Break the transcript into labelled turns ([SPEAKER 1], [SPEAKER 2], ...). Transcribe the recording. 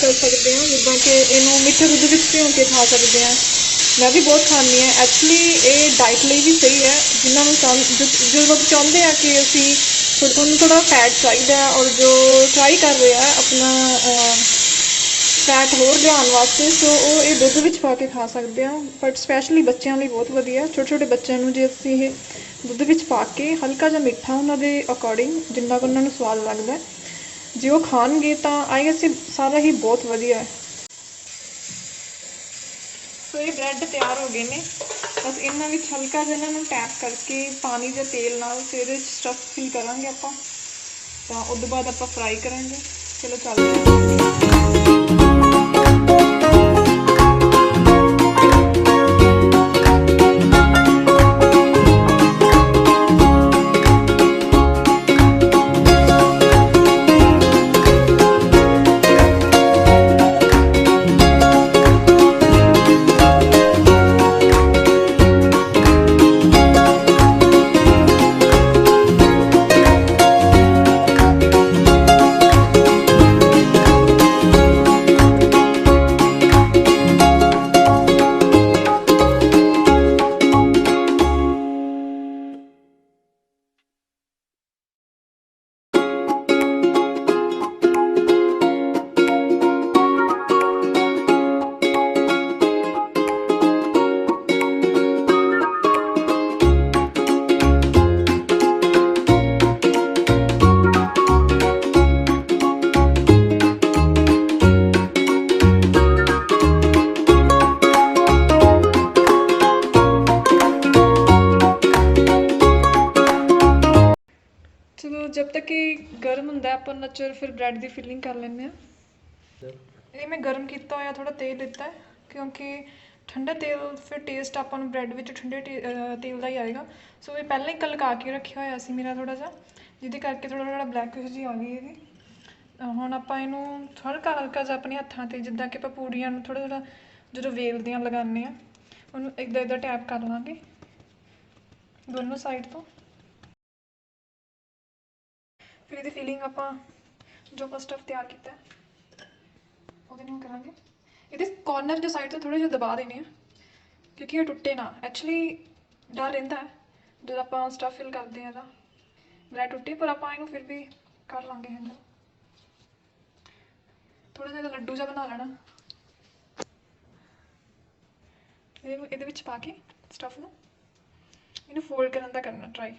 [SPEAKER 1] कर सकते हैं, जिदा कि इनू मिठे दुध में भिओ के खा सकते हैं। मैं भी बहुत खानी है एक्चुअली, ये डाइट लिए भी सही है। जिन्होंने जो लोग चाहते हैं कि असी थोड़ा फैट चाहिए और जो ट्राई कर रहे हैं अपना फैट होर लियान वास्ते, सो वो ये दुध में पा के खा सकते हैं। बट स्पैशली बच्चों लिए बहुत वधिया, छोटे छोटे बच्चों को जो असी ये दुध में पा के हल्का जहा मिठा उन्होंने अकॉर्डिंग जिन्ना को उन्होंने स्वाद लगता है, जो वो खाणगे तो आई गेस सारा ही बहुत वधिया है। सो ये ब्रैड तैयार हो गए हैं, बस इन्हों में हल्का जहा इन्हों टैप करके पानी या तेल नाल फिर स्टफ फिल करांगे आपां, तो उस बाद आप फ्राई करांगे। चलो चलते हैं। चलो जब तक कि गर्म होंगे आप उन्ना चिर फिर ब्रैड की फिलिंग कर लें। ये मैं गर्म किया होया थोड़ा तेल लिता है, क्योंकि ठंडा तेल फिर टेस्ट आप ब्रैड में ठंडे तेल का ही आएगा। सो ये पहले ही कलका के रखा होया सी मेरा थोड़ा सा, जिदे करके थोड़ा ब्लैक जी आ गई है। हुण आप इनू हल्का हल्का जहा अपने हत्थों से जिदा कि आप पूड़ियाँ थोड़ा जो वेलदियाँ लगाने उन्होंने इदा इदा टैप कर लाँगे दोनों साइड तो। फिर ये फीलिंग आप जो फर्स्ट स्टफ तैयार किया करेंगे, ये कॉर्नर जो साइड तो थोड़े जो दबा देने हैं, क्योंकि ये टुटे ना। एक्चुअली डर रहा है जो आप स्टफ फिल करते हैं तो ब्रैड टुटे, पर आप फिर भी कर लाँगे हैंडल। थोड़ा जहा लड्डू जहा बना लेना, ये पा के स्टफ में इन्हें फोल्ड करने का करना ट्राई।